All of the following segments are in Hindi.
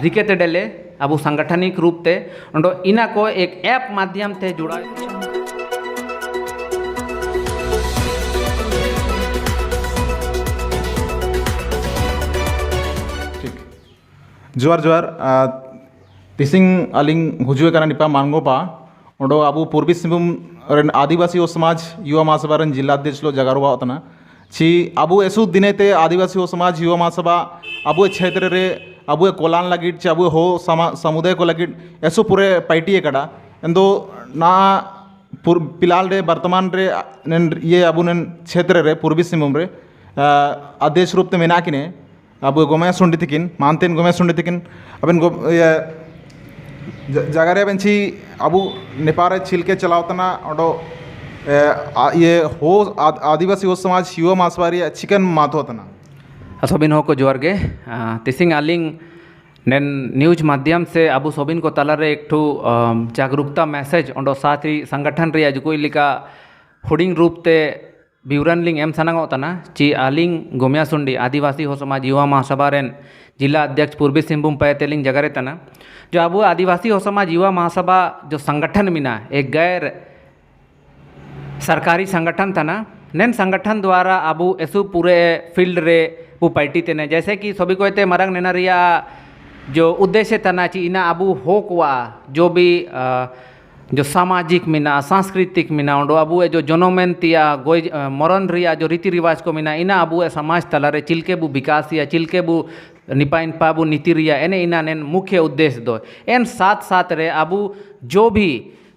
रिकेते डेले अब सांगठनिक रूप ते अंडो इना को एक ऐप माध्यम ते जुड़ा जोहार जोहार तिसिंग अलिंग हुजुए काना निपा मानगोपा ओडो अबु पूर्वी सिंहभूम रेन आदिवासी समाज युवा महासभा रेन जिलाध्यक्ष लो जगारुवा होतना ची अबु एसु दिनेते आदिवासी समाज युवा महासभा अबु क्षेत्र रे अबु कोलान लगिट चे अबु हो समुदाय को लगिट एसु पूरे पाइटी कड़ा एंदो ना पिलाल रे वर्तमान रे ये अबु नेन क्षेत्र रे पूर्वी सिंहभूम रे अध्यक्ष रूप ते मेना किने अब गोमया सुंडी तिकिन मानतेन गोमया सुंडी तिकिन अबन जगरे बेंची अबु नेपारे छिलके चलावतना ओडो ये हो आदिवासी हो समाज युवा मासवारी चिकन माथोतना सोबिन हो को जोर गे तिसिंग आलिंग नेन न्यूज माध्यम से अबु सोबिन को तलारे एक ठू जागरूकता मैसेज ओडो साथ ही संगठन रे जुकोई लिका हुडिंग रूप ते विवरण लिंग एम सनांगो तना ची आलिंग गोमिया सुंडी आदिवासी हो समाज युवा महासभा रेन जिला अध्यक्ष पूर्वी सिंहभूम पैतेलिंग जगरे तना जो अब आदिवासी हो समाज युवा महासभा जो संगठन मिना एक गैर सरकारी संगठन तना नेन संगठन द्वारा अबु ऐसु पूरे फील्ड रे वो पार्टी तेने जैसे कि सभी को ते मरंग नेनरिया जो उद्देश्य तना ची इना अबु हो कुआ जो भी जो सामाजिक मिना सांस्कृतिक मिना ओडो अबु जो जनोमेंतिया गोय मरण रिया जो रीति रिवाज को मिना इना अबु समाज तलारे चिलके बु विकास या चिलके बु निपाइन पाबु नीति रिया एने इना नेन मुख्य उद्देश्य दो एन साथ साथ रे अबु जो भी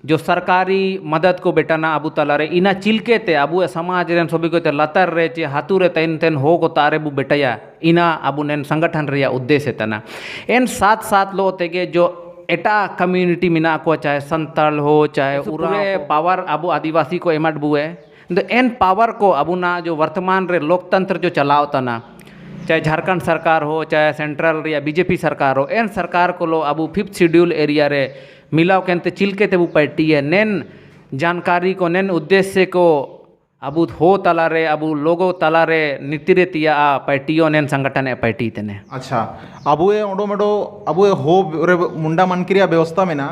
जो सरकारी मदद को बेटाना अबु तलारे इना चिलके ते अबु समाज रेन सभी को ते लतर रे चे हाथू रे तैन तैन हो को तारे बु बेटाया इना अबु नेन संगठन रिया उद्देश्य तना एन साथ साथ लो तेगे जो एटा कम्युनिटी मिना को चाहे संताल हो चाहे पूरे पावर अबु आदिवासी को एमट बुए तो एन पावर को अबु ना जो वर्तमान रे लोकतंत्र जो चलाओ तना चाहे झारखंड सरकार हो चाहे सेंट्रल या बीजेपी सरकार हो एन सरकार को लो अबु 5th शेड्यूल एरिया रे मिलाओ केंते चिलके ते बु पार्टी है नेन जानकारी को नेन उद्देश्य को अबु हो तलारे अबु लोगो तलारे नीतिरे तिया पार्टियों नेन संगठन पार्टी तेने अच्छा अबु ए ओडो मेडो अबु ए हो रे मुंडा मनकिरिया व्यवस्था में ना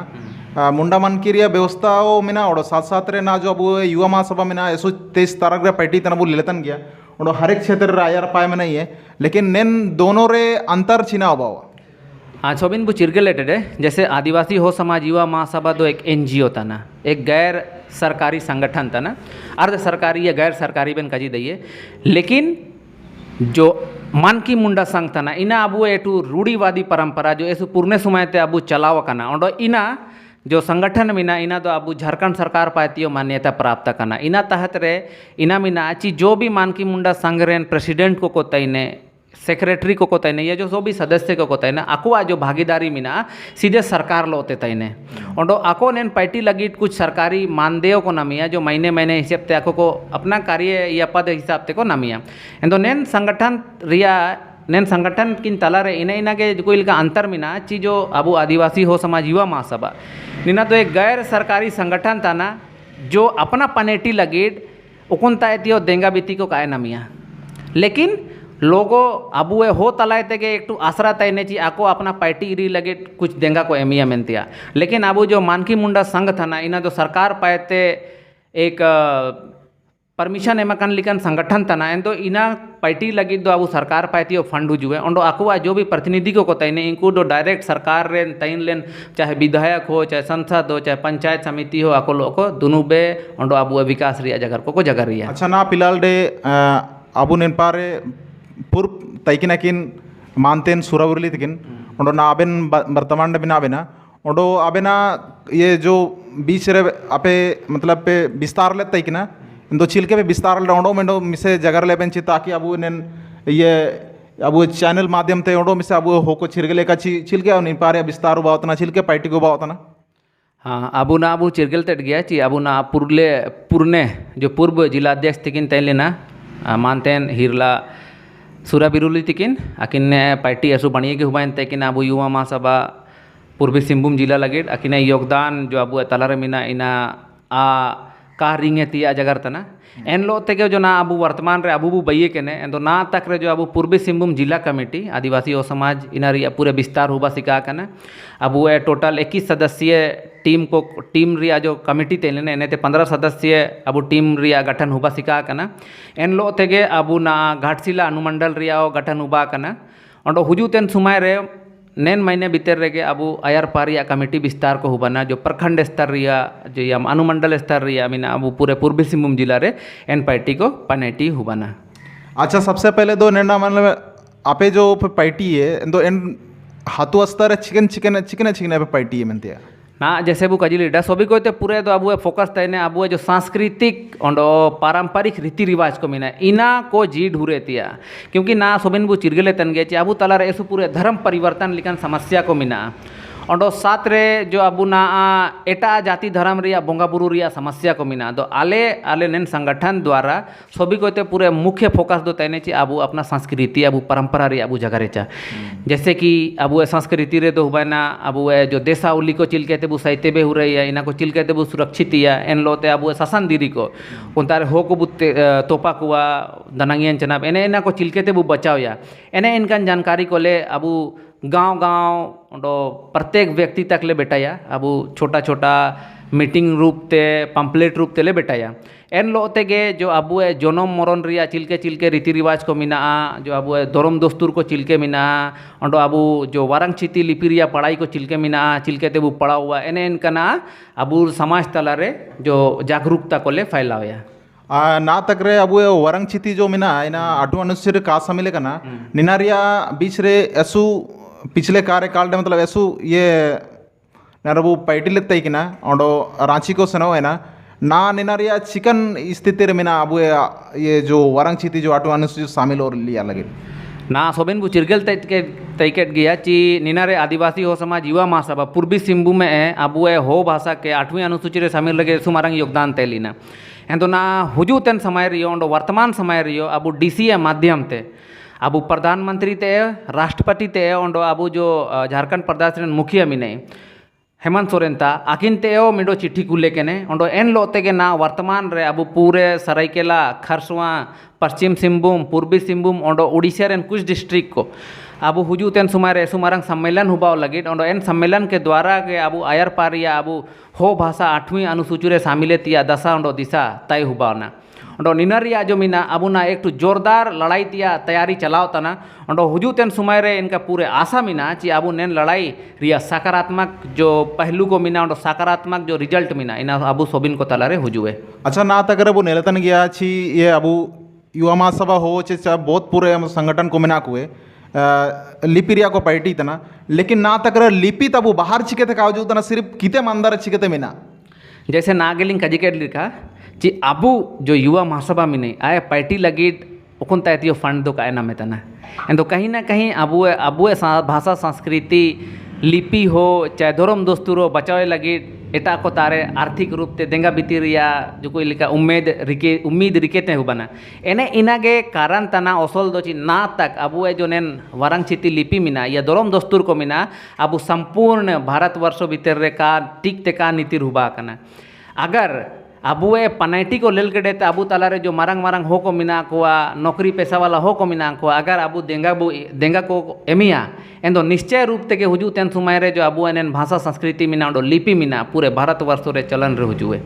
मुंडा मनकिरिया व्यवस्था ओ में ना ओडो साथ साथ रे ना जो अबु युवा महासभा में ना ऐसो 23 तारक रे पार्टी तना बु लेतन गया ओडो हर एक क्षेत्र रे आयर पाए में नहीं है लेकिन नेन दोनों रे अंतर छिना अबावा हाँ सोबिन बु चिरगलेटेड है जैसे आदिवासी हो समाज युवा महासभा दो एक NGO तना एक गैर सरकारी संगठन था ना अर्ध सरकारी या गैर सरकारी बेन कजी दइए लेकिन जो मानकी मुंडा संघ था ना इना अबु एटू रूढ़ीवादी परंपरा जो ऐसे पूर्णे समय ते अबु चलाव कना ओंडो इना जो संगठन मिना इना तो अबु झारखंड सरकार पातियो मान्यता प्राप्त करना इना तहत रे इना मिना ची जो भी मानकी मुंडा संघ रेन प्रेसिडेंट को तैने सेक्रेटरी को तैने या जो भी सदस्य को तैने आकुआ जो भागीदारी मिना सीधे सरकार लोते तैने ओंडो आको नेन पार्टी लगी कुछ सरकारी मानदेय को नामिया जो महीने महीने हिसाब ते आको को अपना कार्य या पद हिसाब ते को नामिया एंदो नेन संगठन रिया नेन संगठन किन तलारे इना के कोई का अंतर मिना ची जो अबु आदिवासी हो समाज युवा महासभा निना तो एक गैर सरकारी संगठन था ना जो अपना पनेटी लगी उकुनता एतियो देंगा बीती को काय नामिया लेकिन लोगो अबु हो तलाए तेगे एक टू आसरा तयने ची आको अपना पार्टी री लगे कुछ देंगा को एमिया मेंतिया लेकिन अबु जो मानकी मुंडा संघ था ना इना जो सरकार पाते एक परमिशन एमकन लिकन संगठन था ना तो इना पार्टी लगी दो अबु सरकार पाती फंड हुए ओंडो आकुआ जो भी प्रतिनिधि को तैने इनको दो डायरेक्ट सरकार रेन तैन लेन चाहे विधायक हो चाहे संसद हो चाहे पंचायत समिति हो आको लो को दुनु बे ओंडो अबु विकास रिया जगर को जगर रिया अच्छा ना पिलाल डे अबु नेन पारे पूर्व तैकिन किन मानतेन सुरावुरली तकिन ओंडो ना आबेन वर्तमान में बिना आबेना ओंडो आबेना ये जो बीच रे आपे मतलब पे विस्तार ले तैकिना इंदो चिलके पे विस्तार ले ओंडो मेंडो मिसे जगर ले बेंची ताकि अबु नेन ये अबु चैनल माध्यम ते ओंडो मिसे अबु होको चिरगले का चिलके और निन पारे विस्तार बावतना चिलके पार्टी को बावतना हाँ अबु ना अबु चिरगल तट गया ची अबु ना पुरने जो पूर्व जिलाध्यक्ष तकिन तैन लेना मानतेन हिरला सूरा बिरुली तिकिन अकिन पार्टी ऐसो बनिए के हुआ तकिन अबु युवा महासभा पूर्वी सिंहभूम जिला लगे अकिन योगदान जो अबु तलारे मिना इना का रिंगे तिया जगर तना एन लो तेगे जो ना अबू वर्तमान रे अबू बइये के ने एंदो ना तक रे जो अबू पूर्वी सिंहभूम जिला कमेटी आदिवासी ओ समाज इनारी पूरे विस्तार हुआ सिका कना अबू ए टोटल 21 सदस्यीय टीम रिया जो कमेटी तेले ने एने ते 15 सदस्यीय अबू टीम रिया गठन हुआ सिका कना एन लो तेगे अबू ना घाटशिला अनुमंडल रिया गठन हुआ कना और हुजूतेन सुमाय रे नेन महीने भीतर रेगे अबू आयर पारिया कमेटी विस्तार को हुबना जो प्रखंड स्तर रिया जो या अनुमंडल स्तर रिया मीना अबू पूरे पूर्वी सिंहभूम जिला रे एन पार्टी को पनेटी हुबना। अच्छा, सबसे पहले तो नेना मतलब आपे जो पार्टी है तो इन हाथों स्तर चिकन पे पार्टी है मनते ना जैसे वो कजी लीडर सभी को पूरे तो अबू फोकस तयने अबू जो सांस्कृतिक और पारंपरिक रीति रिवाज को मीना इना को जी ढूरे तिया क्योंकि ना सोबिन बु चिरगले तन गए अबू तला रे पूरे धर्म परिवर्तन लिखन समस्या को मीना और साथ रे जो अबू ना एटा जाति धर्म रिया बोंगा बुरु रिया समस्या को मीना दो आले आले नेन संगठन द्वारा सभी को पूरे मुख्य फोकस दो तयने ची अबू अपना संस्कृति अबू परंपरा रे अबू जगह रेचा जैसे कि अबू संस्कृति रे तो हुआ ना अबू जो देशावली को चिलके ते बु साहित्य बे हो रही है इना को चिलके ते बु सुरक्षित या एन लोते अबू शासन दीदी को उनतारे हो को बुते तोपा कुआ दनांगियन चनाब एने इना को चिलके ते बु बचाव या एने इनकन जानकारी को ले अबू गांव प्रत्येक व्यक्ति तक ले बेटाया अबू छोटा छोटा मीटिंग रूप ते पंपलेट रूप ते ले बेटाया एन लोते गे जो अबू जनम मरण रिया चिलके रीति रिवाज को मिना जो अबू धर्म दस्तूर को चिलके मिना और अबू जो वारंग चिति लिपि रिया पढ़ाई को चिलके मिना चिलके ते बु पढ़ा हुआ एने इनकना अबू समाज तला रे जो जागरूकता को ले फैलाया ना तक रे अबू वरंग चिति जो मिना इना अटू अनुसूचित का समिले कना निनारिया बीच रे ऐसु पिछले कार्यकाल में मतलब ऐसु ये नरबू पार्टी लेते कि ना और रांची को सनो है ना निनारिया चिकन स्थिति रे मिना अबू ये जो वरंग चिति जो अटू अनुसूचित शामिल और लिया लगे ना सोबिन बु चिरगल तैकेट गया ची निनारे आदिवासी हो समाज युवा महासभा पूर्वी सिंहभूम में अबू हो भाषा के 8वीं अनुसूची रे शामिल लगे सुमारंग योगदान तैलीना एन तो ना हुजूतेन समय रियो और वर्तमान समय रियो अबू DCA माध्यम ते अबू प्रधानमंत्री ते राष्ट्रपति ते और अबू जो झारखंड प्रदेश रे मुखिया मिने हेमंत सोरेन ता आकिन ते मिडो चिट्ठी कुले के ने और एन लोते के ना वर्तमान रे अबू पूरे सरायकेला खरसुआ पश्चिम सिंहभूम पूर्वी सिंहभूम और उड़ीसा रेन कुछ डिस्ट्रिक्ट को अबू हुजूतेन सुमारे सुमारंग सम्मेलन हुआ लगे और एन सम्मेलन के द्वारा के अबू आयर पारिया अबू हो भाषा 8वीं अनुसूची रे शामिल तिया दशा और दिशा तय हुआ ना और निनारिया जो मीना अबू ना एक जोरदार लड़ाई तिया तैयारी चलाव तना और हुजूतेन सुमाय रे इनका पूरे आशा मीना ची अबू नेन लड़ाई रिया सकारात्मक जो पहलू को मीना और सकारात्मक जो रिजल्ट मीना इना अबू सोबिन को तला रे हुजुए। अच्छा, ना तक अबू नेलतन गया छी ये अबू युवा महासभा हो चे बहुत पूरे संगठन को मिना कुए लिपिरिया को पार्टी तना लेकिन ना तक लिपि तब बाहर चिके थे कावजू तना सिर्फ किते मंदर चिके थे मिना जैसे नागेलिंग कजिकेट लिखा जी अबू जो युवा महासभा में नहीं आए पार्टी लगी उकुन तैतियो फंड दो का नाम तना एंड तो कहीं ना कहीं अबू भाषा संस्कृति लिपि हो चाहे धर्म दस्तूर हो बचावे लगी एटा को तारे आर्थिक रूप से देंगा बीती रिया जो कोई लिखा उम्मीद रिकेते हो बना एने इनागे कारण तना असल दो ची ना तक अबू जो नेन वरंग चिति लिपि मिना या धर्म दस्तूर को मिना अबू संपूर्ण भारतवर्ष भीतर रे का टिक ते का नीति रुबा कना अगर अबू पनाइटी को लेल गए अबू तलारे जो मारंग मारंग हो को मिना को नौकरी पेशा वाला हो को मिना को अगर अबू देंगा को एमिया एन दो निश्चय रूप ते हुजू तेन समय रे जो अबू एन भाषा संस्कृति मिना और लिपि मिना पूरे भारतवर्ष रे चलन रे हुजुए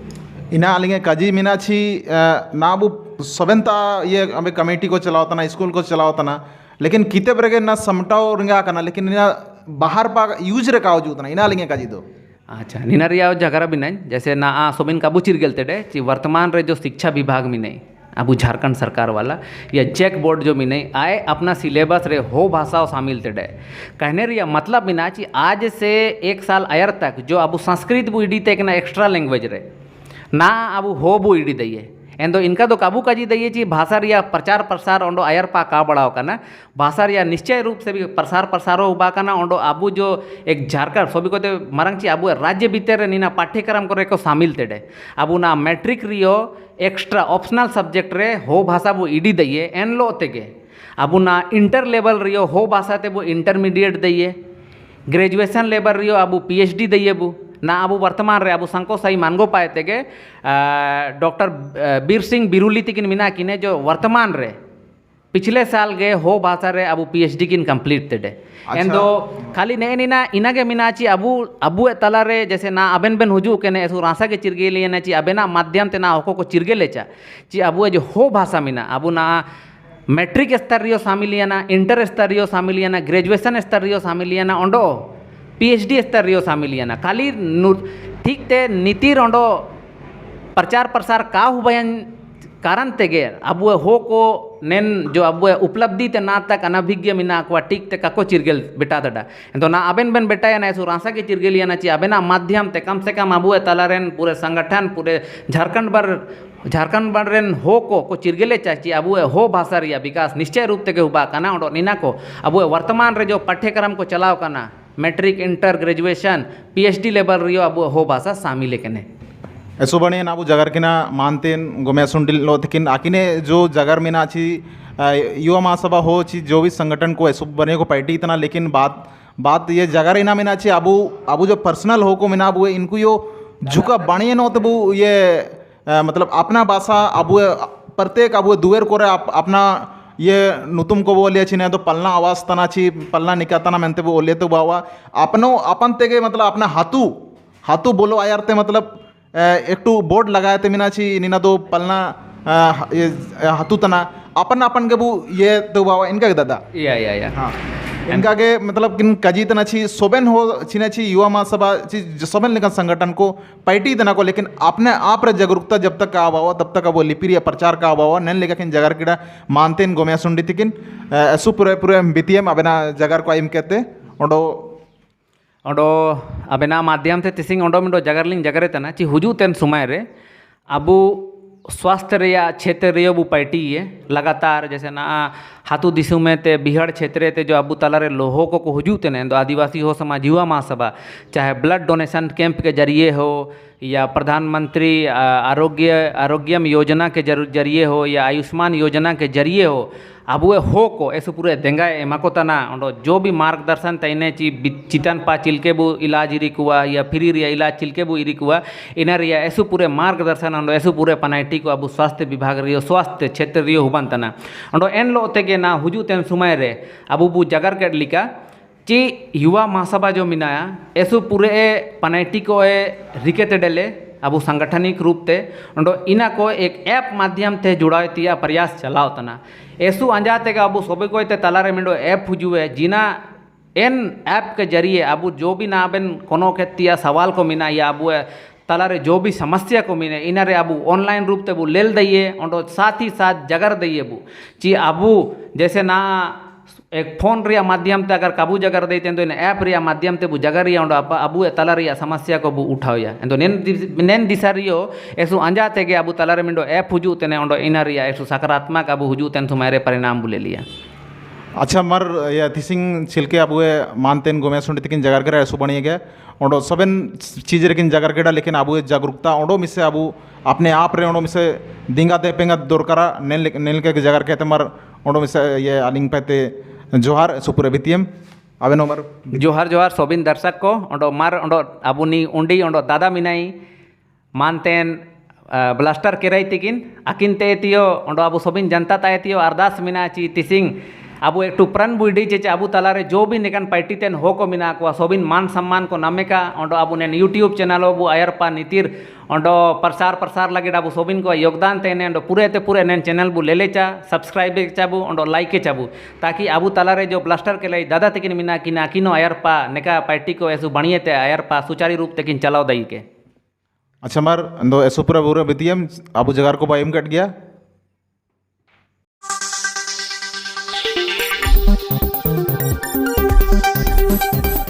इना अलिंगे काजी मिना छी ना अबू सवेंता ये अबे कमेटी को चलावतना स्कूल को चलावतना लेकिन किते बरगे ना समटाओ रिंगा कना लेकिन इना बाहर पा यूज रे कावजू तना इना अलिंगे काजी दो अच्छा निनारिया जगह भी नहीं जैसे ना सोबिन काबू चिर गलते डे ची वर्तमान रे जो शिक्षा विभाग में नहीं अबू झारखंड सरकार वाला या चेक बोर्ड जो भी नहीं आए अपना सिलेबस रे हो भाषा शामिल थे डे कहने रिया मतलब भी ना ची आज से 1 साल आयर तक जो अबू संस्कृत बु इडी तक ना एक्स्ट्रा लैंग्वेज रे ना अबू हो बु इडी दइए एन दो इनका तो काबू काजी दइए ची भाषा रिया प्रचार प्रसार ओंडो आयर पा का बढ़ाओ का ना भाषा रिया निश्चय रूप से भी प्रसार प्रसारो उबा का ना ओंडो अबू जो एक झारखंड सभी को मारंग ची अबू राज्य भीतर नीना पाठ्यक्रम को शामिल थे डे अबू ना मैट्रिक रियो एक्स्ट्रा ऑप्शनल सब्जेक्ट रे हो भाषा वो इडी दइए एन लो तेगे अबू ना इंटर लेवल रियो हो भाषा ते वो इंटरमीडिएट दइए ग्रेजुएशन लेवल रियो अबू PhD दइए बू ना अब वर्तमान रे अब संको सही मानगो पाए तेगे डॉक्टर बीर सिंह बिरुली तिकिन मिना किने जो वर्तमान रे पिछले साल गे हो भाषा रे अब PhD किन कंप्लीट तेडे एंदो खाली ने निना इनागे मिनाची अबु तला रे जैसे ना अबेन बेन हुजू केने एसु रासा के चिरगे लिए ना ची अबेना माध्यम ते ना होको को चिरगे लेचा ची अबु जो हो भाषा मिना अबु ना मैट्रिक स्तरीय सामिलियाना इंटर स्तरीय सामिलियाना ग्रेजुएशन स्तरीय सामिलियाना ओंडो PhD स्तरीय सामिलियाना खाली ठीक ते नीति रोंडो प्रचार प्रसार का हुबयन कारण तेगे अब हो को नेन जो अब उपलब्धि ते ना तक अनभिज्ञ मिना को ठीक ते kako चिरगेल बेटा दडा तो ना अबेन बेन बेटा ना सु रासा के चिरगेलिया ना ची अबेना माध्यम ते कम से कम अब तलारेन पूरे संगठन पूरे झारखंड बर रेन हो को चिरगेले चाची अब हो भाषा रिया विकास निश्चय रूप ते हुबा कना ओडो निना को अब वर्तमान रे जो पाठ्यक्रम को चलाव कना matric inter graduation PhD level रियो अब हो भाषा शामिल कने ऐसो बने ना अब जगर किना मानतेन गोमे सुंडिल लो थिकिन आकिने जो जगर में ना छी युवा महासभा हो छी जो भी संगठन को ऐसो बने को पार्टी इतना लेकिन बात ये जगर इना में ना छी अबू जो पर्सनल हो को में ना अब इनको यो झुका बनिए नो तो ये मतलब अपना भाषा अब प्रत्येक अब दुएर को अपना ये नुतुम को बोलिए छी नहीं तो पलना आवाज तना छी पलना निकातना मेनते वो बोलिए तो बावा अपनो अपन तेगे मतलब अपना हाथू बोलो आयारते मतलब एक टू बोर्ड लगाए थे मीनाची नीना तो पलना ये हाथू तना अपन के बु ये तो बाबा इनका के दादा या हाँ इनका के मतलब किन कजी तना छी सोबेन हो छिना छी युवा महासभा छी सोबेन लेकिन संगठन को पार्टी तना को लेकिन अपने आप रे जागरूकता जब तक का आवा तब तक वो लिपिर या प्रचार का आवा नन लेकिन किन जगर किड़ा मानतेन गोमिया सुंडी तिकिन ऐसु पूरे बीतीएम अबेना जगर को आइम कहते ओडो अबेना माध्यम से तिसिंग ओंडो मिंडो जगरलिंग जगरे तना ची हुजू तेन समय रे अबू स्वास्थ्य रिया क्षेत्र रियो बु पार्टी ये लगातार जैसे ना हाथू दिसु में ते बिहड़ क्षेत्र ते जो अबू तला रे लोहो को हुजू तेने तो आदिवासी हो समाज युवा महासभा चाहे ब्लड डोनेशन कैंप के जरिए हो या प्रधानमंत्री आरोग्यम योजना के जरिए हो या आयुष्मान योजना के जरिए हो अब वे हो को ऐसे पूरे देंगा एमाको तना ओंडो जो भी मार्गदर्शन तैने ची चितन पा चिलके बु इलाज इरिकुआ या फ्री रिया इलाज चिलके बु इरिकुआ इना रिया ऐसे पूरे मार्गदर्शन ओंडो ऐसे पूरे पनाइटी को अब स्वास्थ्य विभाग रियो स्वास्थ्य क्षेत्र रियो हुबन तना ओंडो एन लो तेगे ना हुजू तेन समय रे अब बु जगर के लिका ची युवा महासभा जो मिनाया ऐसे पूरे पनाइटी को रिकेते डेले अब सांगठनिक रूप ते ओंडो इना को एक ऐप माध्यम ते जुड़ाव तिया प्रयास चलाव तना ऐसु अंजाते का अब सोबे को तलारे मिंडो ऐप हुजुए जिना एन ऐप के जरिए अब जो भी ना अबेन कोनो के तिया सवाल को मिना या अब तलारे जो भी समस्या को मिने इनारे अब ऑनलाइन रूप ते बु लेल दइए ओंडो साथ ही साथ जगर दइए बु ची अब जैसे ना एक फोन रिया माध्यम ते अगर काबू जगर देते तो इन ऐप रिया माध्यम ते बु जगर रिया ओंडो अबु तला रिया समस्या को बु उठावया तो नेन दिशा रियो ऐसु अंजाते के अबु तलारे मिंडो ऐप हुजू तेने ओंडो इना रिया ऐसु सकारात्मक अबु हुजू तेन सुमारे परिणाम बुले लिया अच्छा मर या थिसिंग छिलके अब मानतेन गोमे सुंडी तिकिन जगर के ऐसु बनिए गया ओंडो सबन चीज रेकिन जगर केडा लेकिन अब जागरूकता ओंडो मिसे अब अपने आप रे ओंडो मिसे दिंगा दे पेंगा दोरकारा नेल के जगर कहते मर ओंडो मिसे ये अलिंग पेते जोहार सुपुरे बीतीएम आवेन उमर जोहार सोबिन दर्शक को ओंडो मार ओंडो अबुनी उंडी ओंडो दादा मिनाई मानतेन ब्लास्टर केराई तिकिन अकिन ते तियो ओंडो अबु सोबिन जनता ताय तियो अरदास मिना ची तिसिंग अब एक टुप्रान बुढ़ी चे अब तलारे जो भी निकन पार्टी तेन हो को मिना को सोबिन मान सम्मान को नामे का ओंडो अब ने यूट्यूब चैनल बु आयरपा नीतिर ओंडो प्रसार लगे अब सोबिन को योगदान तेने ओंडो पूरे नेन चैनल बु ले चा सब्सक्राइब चाबू ओंडो लाइक चाबू ताकि अब तलारे जो ब्लास्टर के लाई दादा तकिन मिना किना किनो आयरपा नेका पार्टी को ऐसु बढ़िए ते आयरपा सुचारू रूप तकिन चलाव दई के अच्छा मार दो ऐसु पूरा बीतीएम अब जगार को बाइम कट गया